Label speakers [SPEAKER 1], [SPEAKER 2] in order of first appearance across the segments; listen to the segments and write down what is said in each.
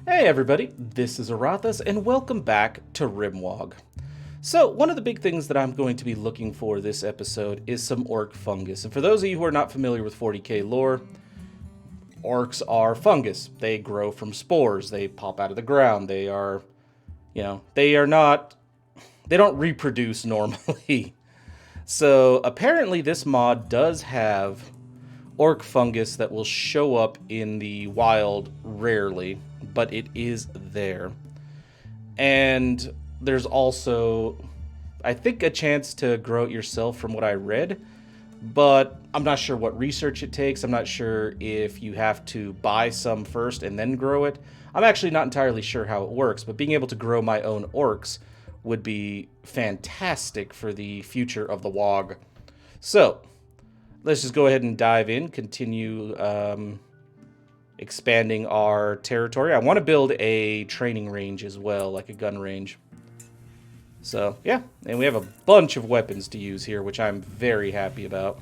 [SPEAKER 1] Hey everybody, this is Aurathas, and welcome back to RimWAAAGH. So, one of the big things that I'm going to be looking for this episode is some orc fungus. And for those of you who are not familiar with 40k lore, orcs are fungus. They grow from spores, they pop out of the ground, they are, they don't reproduce normally. So, apparently this mod does have orc fungus that will show up in the wild rarely, but it is there. And there's also, I think, a chance to grow it yourself from what I read, but I'm not sure what research it takes. I'm not sure if you have to buy some first and then grow it. I'm actually not entirely sure how it works, but being able to grow my own orcs would be fantastic for the future of the WAAAGH. So, let's just go ahead and dive in, continue expanding our territory. I want to build a training range as well, like a gun range. So, yeah, and we have a bunch of weapons to use here, which I'm very happy about.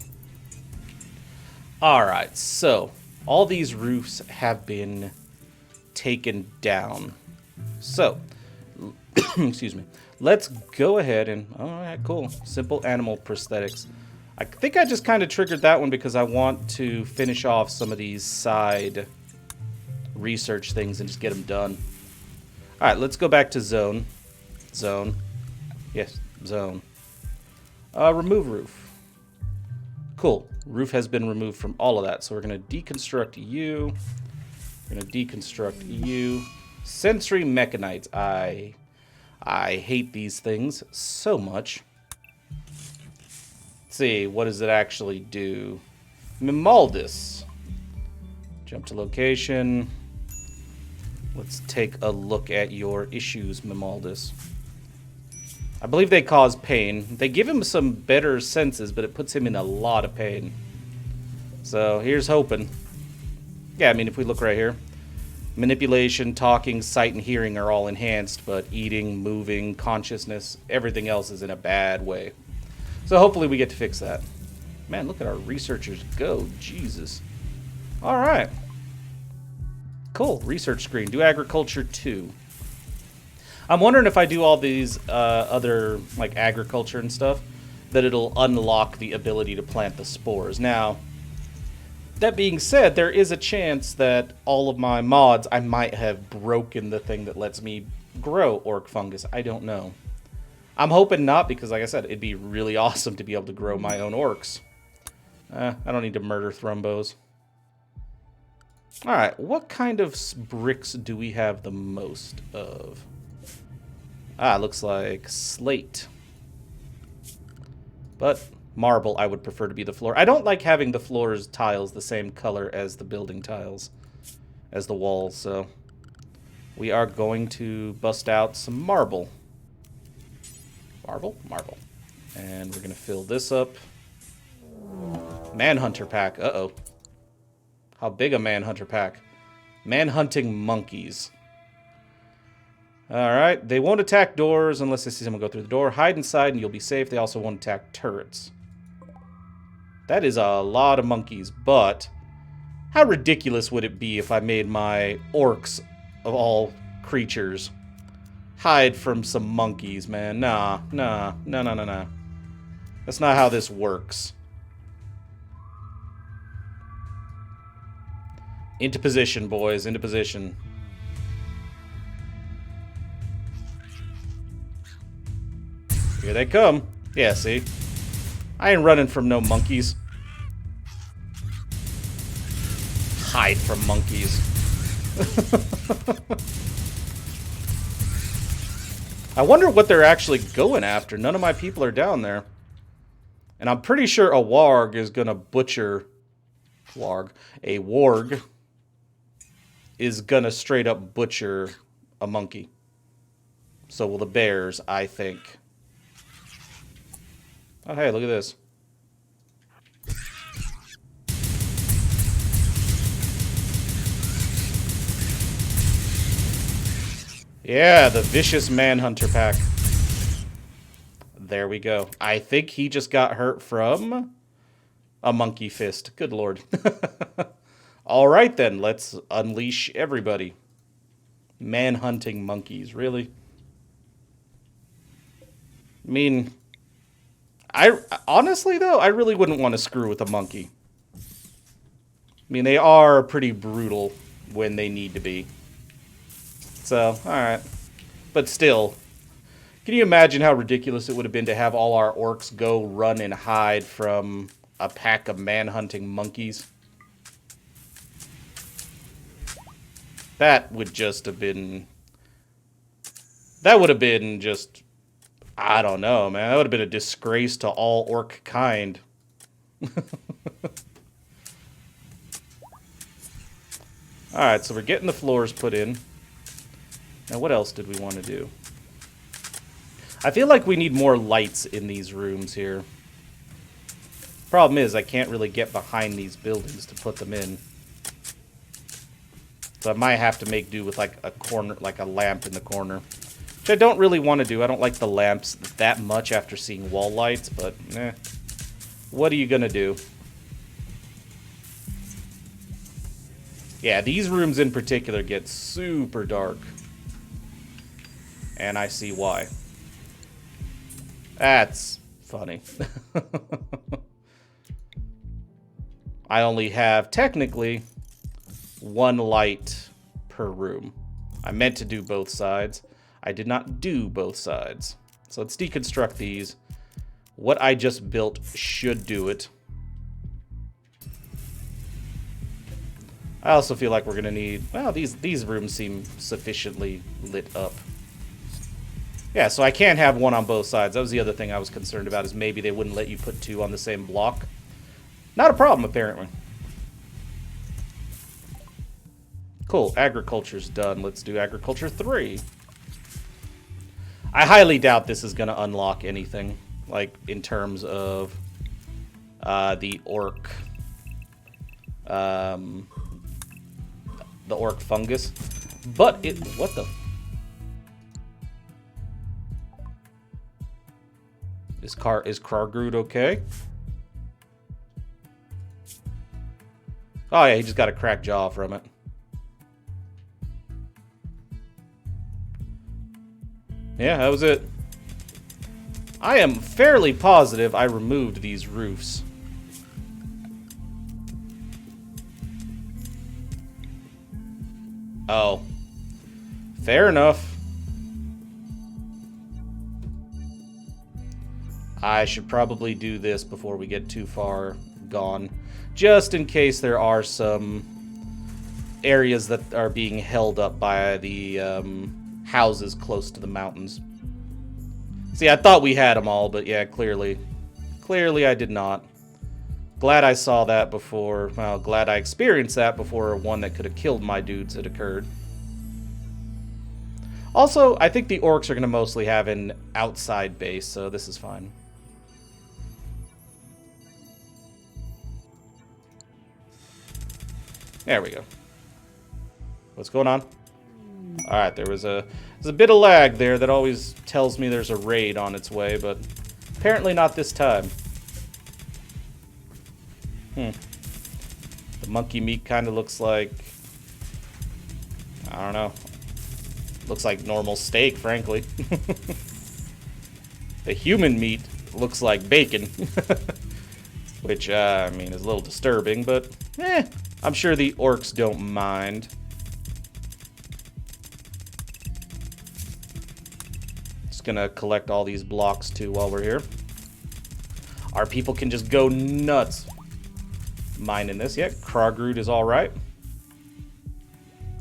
[SPEAKER 1] Alright, so, all these roofs have been taken down. So, excuse me. Let's go ahead and, alright, cool. Simple animal prosthetics. I think I just kind of triggered that one because I want to finish off some of these side research things and just get them done. Alright, let's go back to zone. Zone. Yes, zone. Remove roof. Cool. Roof has been removed from all of that, so we're going to deconstruct you. We're going to deconstruct you. Sensory mechanites. I hate these things so much. Let's see, what does it actually do? Mimaldus. Jump to location. Let's take a look at your issues, Mimaldus. I believe they cause pain. They give him some better senses, but it puts him in a lot of pain. So here's hoping. Yeah, I mean, if we look right here. Manipulation, talking, sight, and hearing are all enhanced, but eating, moving, consciousness, everything else is in a bad way. So hopefully we get to fix that. Man, look at our researchers go. Jesus. Alright. Cool. Research screen. Do agriculture 2. I'm wondering if I do all these other, like, agriculture and stuff, that it'll unlock the ability to plant the spores. Now, that being said, there is a chance that all of my mods, I might have broken the thing that lets me grow orc fungus. I don't know. I'm hoping not, because like I said, it'd be really awesome to be able to grow my own orcs. I don't need to murder thrumbos. Alright, what kind of bricks do we have the most of? Looks like slate. But marble I would prefer to be the floor. I don't like having the floor's tiles the same color as the building tiles, as the walls, so we are going to bust out some marble. Marble? Marble. And we're going to fill this up. Manhunter pack. Uh-oh. How big a manhunter pack? Manhunting monkeys. Alright. They won't attack doors unless they see someone go through the door. Hide inside and you'll be safe. They also won't attack turrets. That is a lot of monkeys, but how ridiculous would it be if I made my orcs of all creatures hide from some monkeys, man? Nah. That's not how this works. Into position, boys. Into position. Here they come. Yeah, see? I ain't running from no monkeys. Hide from monkeys. I wonder what they're actually going after. None of my people are down there. And I'm pretty sure a warg is going to butcher... A warg is going to straight up butcher a monkey. So will the bears, I think. Oh, hey, look at this. Yeah, the vicious manhunter pack. There we go. I think he just got hurt from a monkey fist. Good lord. All right, then. Let's unleash everybody. Manhunting monkeys, really? I mean, I honestly, though, I really wouldn't want to screw with a monkey. I mean, they are pretty brutal when they need to be. So, alright. But still, can you imagine how ridiculous it would have been to have all our orcs go run and hide from a pack of manhunting monkeys? That would just have been... That would have been just... I don't know, man. That would have been a disgrace to all orc kind. Alright, so we're getting the floors put in. Now, what else did we want to do? I feel like we need more lights in these rooms here. Problem is, I can't really get behind these buildings to put them in. So I might have to make do with like a corner, like a lamp in the corner. Which I don't really want to do. I don't like the lamps that much after seeing wall lights, but eh. What are you gonna do? Yeah, these rooms in particular get super dark. And I see why. That's funny. I only have, technically, one light per room. I meant to do both sides. I did not do both sides. So let's deconstruct these. What I just built should do it. I also feel like we're gonna need... Well, these rooms seem sufficiently lit up. Yeah, so I can't have one on both sides. That was the other thing I was concerned about, is maybe they wouldn't let you put two on the same block. Not a problem, apparently. Cool, agriculture's done. Let's do agriculture 3. I highly doubt this is going to unlock anything, like, in terms of the orc... the orc fungus. But it... What the... Is Kargroot okay? Oh yeah, he just got a cracked jaw from it. Yeah, that was it. I am fairly positive I removed these roofs. Oh. Fair enough. I should probably do this before we get too far gone, just in case there are some areas that are being held up by the houses close to the mountains. See, I thought we had them all, but yeah, clearly I did not. Glad I saw that before, well, glad I experienced that before one that could have killed my dudes had occurred. Also, I think the orcs are going to mostly have an outside base, so this is fine. There we go. What's going on? Alright, there's a bit of lag there that always tells me there's a raid on its way, but apparently not this time. The monkey meat kind of looks like... I don't know. Looks like normal steak, frankly. The human meat looks like bacon. Which, I mean, is a little disturbing, but I'm sure the orcs don't mind. Just gonna collect all these blocks too while we're here. Our people can just go nuts mining this. Yeah, Kargroot is alright.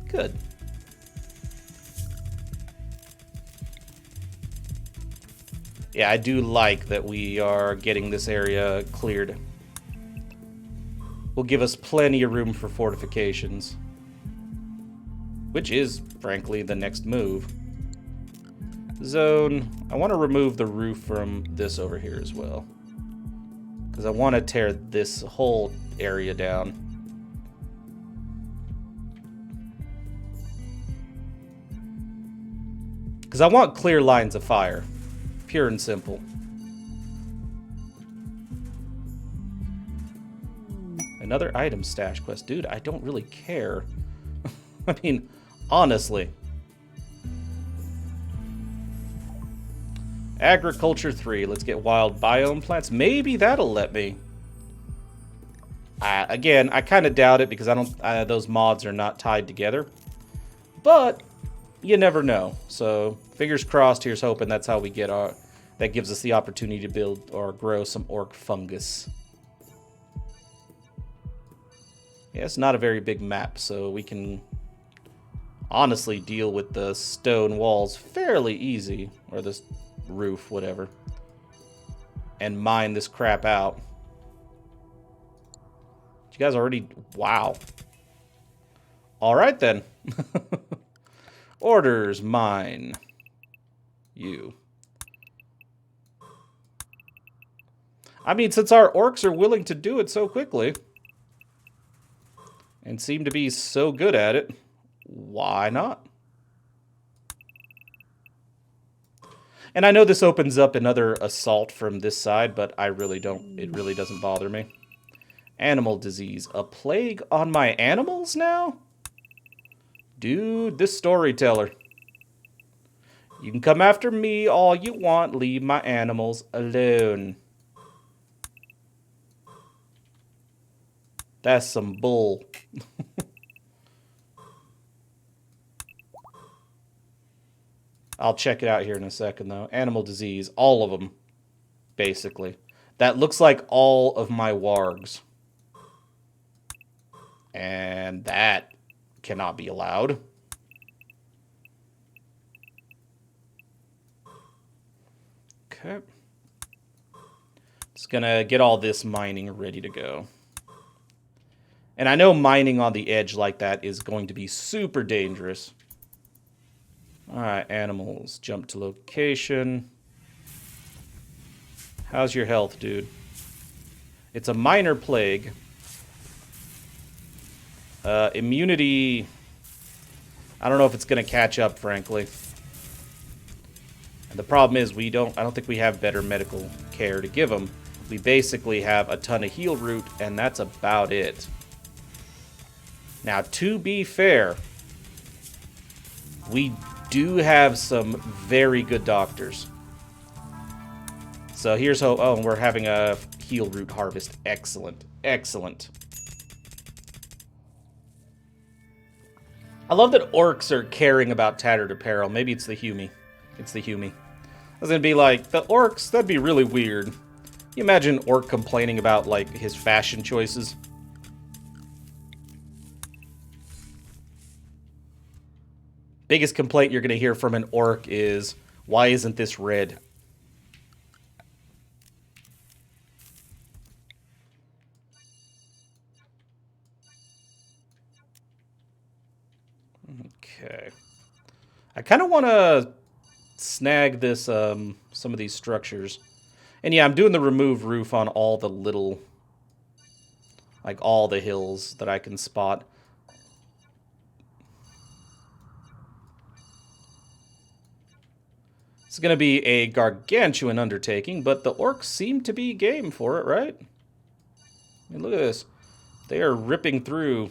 [SPEAKER 1] Good. Yeah, I do like that we are getting this area cleared. Will give us plenty of room for fortifications. Which is, frankly, the next move. Zone. I want to remove the roof from this over here as well. Because I want to tear this whole area down. Because I want clear lines of fire. Pure and simple. Another item stash quest. Dude, I don't really care. I mean, honestly. Agriculture 3. Let's get wild biome plants. Maybe that'll let me. Again, I kind of doubt it because I don't. Those mods are not tied together. But you never know. So fingers crossed. Here's hoping that's how we get our. That gives us the opportunity to build or grow some orc fungus. Yeah, it's not a very big map, so we can honestly deal with the stone walls fairly easy, or this roof, whatever, and mine this crap out. You guys already... Wow. Alright then. Orders, mine. You. I mean, since our orcs are willing to do it so quickly, and seem to be so good at it, why not? And I know this opens up another assault from this side, but I really don't... It really doesn't bother me. Animal disease. A plague on my animals now? Dude, this storyteller. You can come after me all you want. Leave my animals alone. That's some bull. I'll check it out here in a second, though. Animal disease. All of them, basically. That looks like all of my wargs. And that cannot be allowed. Okay. Just gonna get all this mining ready to go. And I know mining on the edge like that is going to be super dangerous. Alright, animals. Jump to location. How's your health, dude? It's a minor plague. Immunity... I don't know if it's going to catch up, frankly. And the problem is I don't think we have better medical care to give them. We basically have a ton of heal root, and that's about it. Now, to be fair, we do have some very good doctors. So here's how... Oh, and we're having a heal root harvest. Excellent. Excellent. I love that orcs are caring about tattered apparel. Maybe it's the humie. It's the humie. I was going to be like, the orcs, that'd be really weird. You imagine an orc complaining about, like, his fashion choices? Biggest complaint you're going to hear from an orc is, why isn't this red? Okay. I kind of want to snag this, some of these structures. And yeah, I'm doing the remove roof on all the little, like all the hills that I can spot. It's going to be a gargantuan undertaking, but the orcs seem to be game for it, right? I mean, look at this. They are ripping through,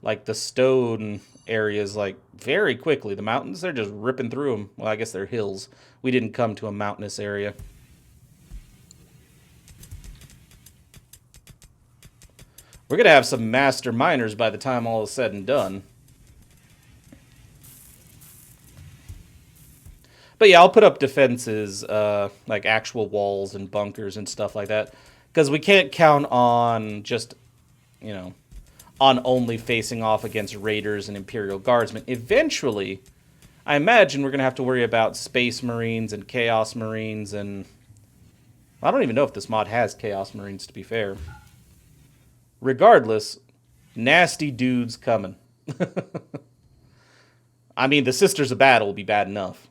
[SPEAKER 1] like, the stone areas, like, very quickly. The mountains, they're just ripping through them. Well, I guess they're hills. We didn't come to a mountainous area. We're going to have some master miners by the time all is said and done. But yeah, I'll put up defenses, like actual walls and bunkers and stuff like that. Because we can't count on just, you know, on only facing off against raiders and Imperial Guardsmen. Eventually, I imagine we're going to have to worry about Space Marines and Chaos Marines and... I don't even know if this mod has Chaos Marines, to be fair. Regardless, nasty dudes coming. I mean, the Sisters of Battle will be bad enough.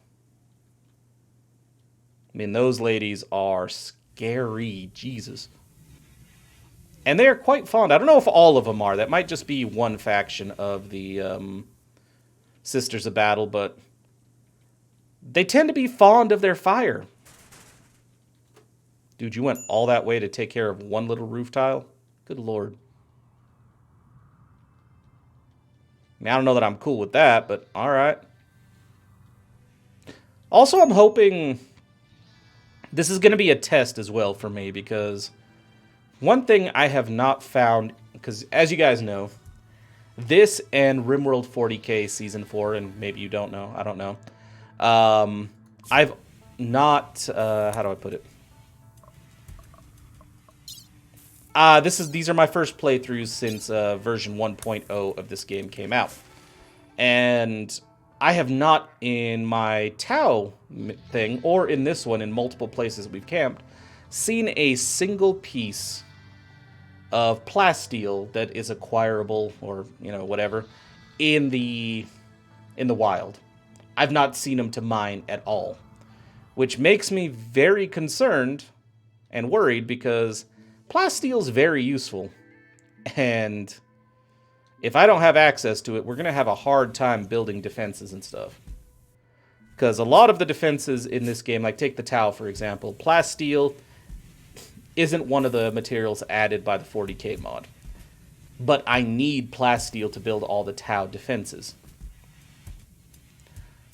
[SPEAKER 1] I mean, those ladies are scary. Jesus. And they are quite fond. I don't know if all of them are. That might just be one faction of the Sisters of Battle, but they tend to be fond of their fire. Dude, you went all that way to take care of one little roof tile? Good lord. I mean, I don't know that I'm cool with that, but alright. Also, I'm hoping this is going to be a test as well for me, because one thing I have not found, because as you guys know, this and RimWorld 40k Season 4, and maybe you don't know, I don't know, I've not, how do I put it? These are my first playthroughs since version 1.0 of this game came out. And I have not, in my Tau thing, or in this one, in multiple places we've camped, seen a single piece of plasteel that is acquirable, or, you know, whatever, in the wild. I've not seen them to mine at all, which makes me very concerned and worried, because plasteel is very useful, and if I don't have access to it, we're going to have a hard time building defenses and stuff. Because a lot of the defenses in this game, like take the Tau for example, plasteel isn't one of the materials added by the 40k mod. But I need plasteel to build all the Tau defenses.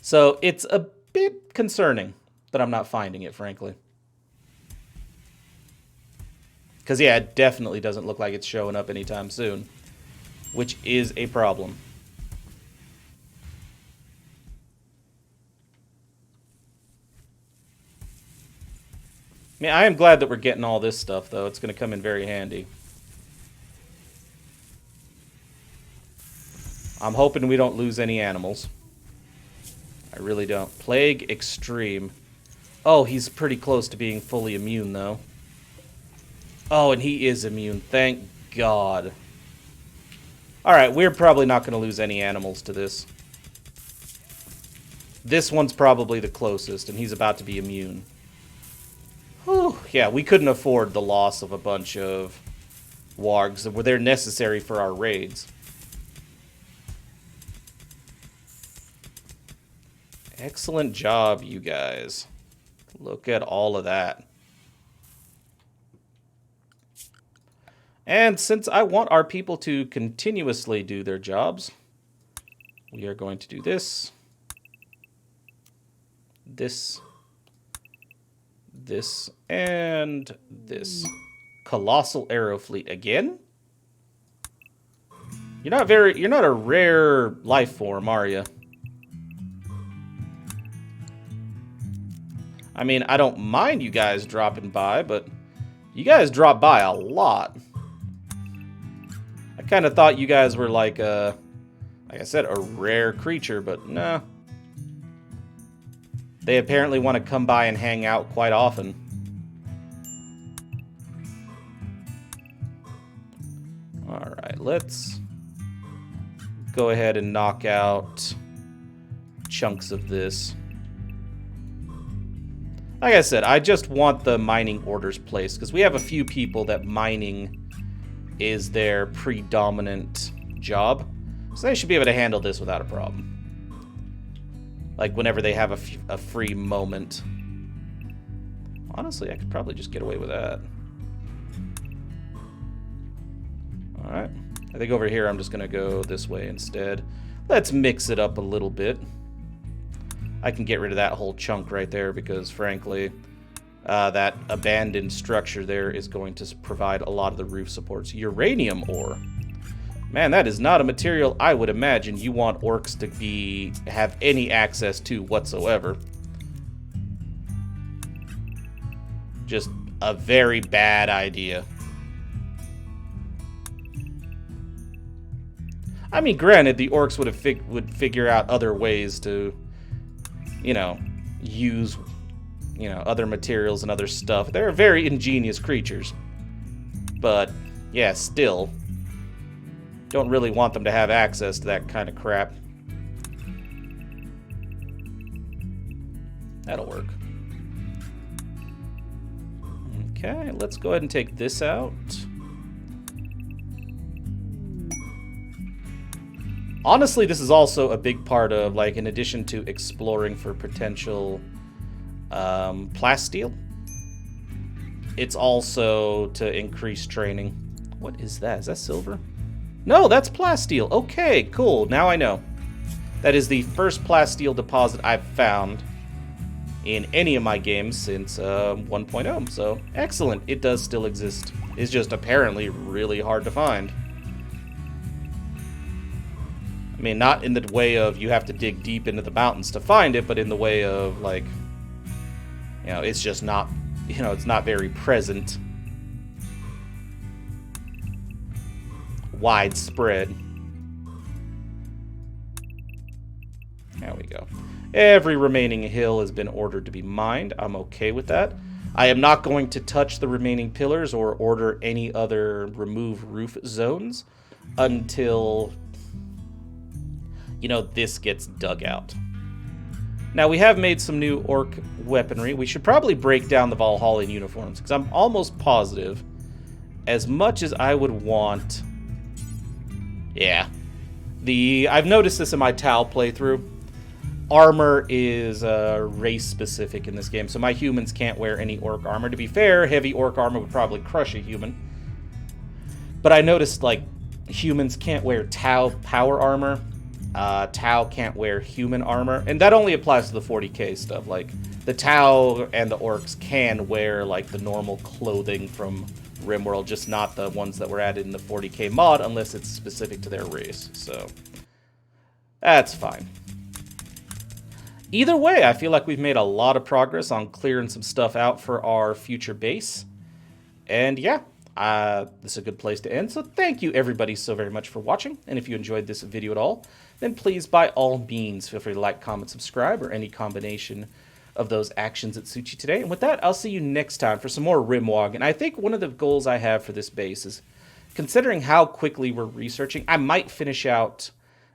[SPEAKER 1] So it's a bit concerning that I'm not finding it, frankly. Because yeah, it definitely doesn't look like it's showing up anytime soon, which is a problem. I mean, I am glad that we're getting all this stuff, though. It's going to come in very handy. I'm hoping we don't lose any animals. I really don't. Plague Extreme. Oh, he's pretty close to being fully immune, though. Oh, and he is immune. Thank God. Alright, we're probably not going to lose any animals to this. This one's probably the closest, and he's about to be immune. Whew. Yeah, we couldn't afford the loss of a bunch of wargs that were there necessary for our raids. Excellent job, you guys. Look at all of that. And since I want our people to continuously do their jobs, we are going to do this, this, this, and this. Colossal arrow fleet again? You're not a rare life form, are you? I mean, I don't mind you guys dropping by, but you guys drop by a lot. I kind of thought you guys were like I said, a rare creature, but nah. They apparently want to come by and hang out quite often. Alright, let's go ahead and knock out chunks of this. Like I said, I just want the mining orders placed, because we have a few people that mining is their predominant job. So they should be able to handle this without a problem. Like whenever they have a free moment. Honestly, I could probably just get away with that. Alright. I think over here I'm just going to go this way instead. Let's mix it up a little bit. I can get rid of that whole chunk right there because, frankly, that abandoned structure there is going to provide a lot of the roof supports. Uranium ore. Man, that is not a material I would imagine you want orcs to have any access to whatsoever. Just a very bad idea. I mean, granted, the orcs would figure out other ways to, you know, use, you know, other materials and other stuff. They're very ingenious creatures. But, yeah, still, don't really want them to have access to that kind of crap. That'll work. Okay, let's go ahead and take this out. Honestly, this is also a big part of, like, in addition to exploring for potential plasteel, it's also to increase training. What is that? Is that silver? No, that's plasteel. Okay, cool. Now I know. That is the first plasteel deposit I've found. in any of my games since 1.0. So, excellent. It does still exist. It's just apparently really hard to find. I mean, not in the way of you have to dig deep into the mountains to find it, but in the way of, like, you know, it's just not, you know, it's not very present. Widespread. There we go. Every remaining hill has been ordered to be mined. I'm okay with that. I am not going to touch the remaining pillars or order any other remove roof zones until, you know, this gets dug out. Now, we have made some new orc weaponry. We should probably break down the Valhallian uniforms, because I'm almost positive, as much as I would want... Yeah. I've noticed this in my Tau playthrough. Armor is race-specific in this game, so my humans can't wear any orc armor. To be fair, heavy orc armor would probably crush a human. But I noticed, like, humans can't wear Tau power armor. Tau can't wear human armor. And that only applies to the 40k stuff. Like, the Tau and the Orks can wear, like, the normal clothing from RimWorld, just not the ones that were added in the 40k mod, unless it's specific to their race. So, that's fine. Either way, I feel like we've made a lot of progress on clearing some stuff out for our future base. And yeah, this is a good place to end. So thank you everybody so very much for watching. And if you enjoyed this video at all, then please, by all means, feel free to like, comment, subscribe, or any combination of those actions that suit you today. And with that, I'll see you next time for some more RimWAAAGH. And I think one of the goals I have for this base is, considering how quickly we're researching, I might finish out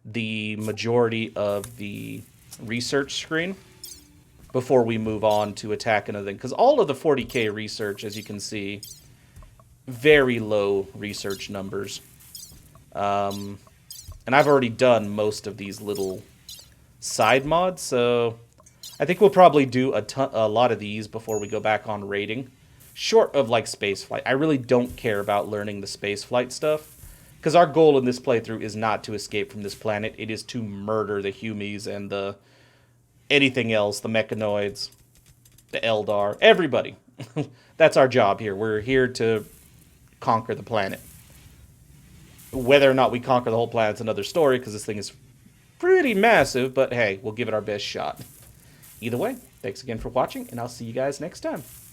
[SPEAKER 1] the majority of the research screen before we move on to attack another thing. Because all of the 40k research, as you can see, very low research numbers. And I've already done most of these little side mods, so I think we'll probably do a lot of these before we go back on raiding. Short of, like, spaceflight. I really don't care about learning the spaceflight stuff, because our goal in this playthrough is not to escape from this planet. It is to murder the humies and the anything else, the mechanoids, the Eldar, everybody. That's our job here. We're here to conquer the planet. Whether or not we conquer the whole planet's another story, because this thing is pretty massive, but hey, we'll give it our best shot. Either way, thanks again for watching, and I'll see you guys next time.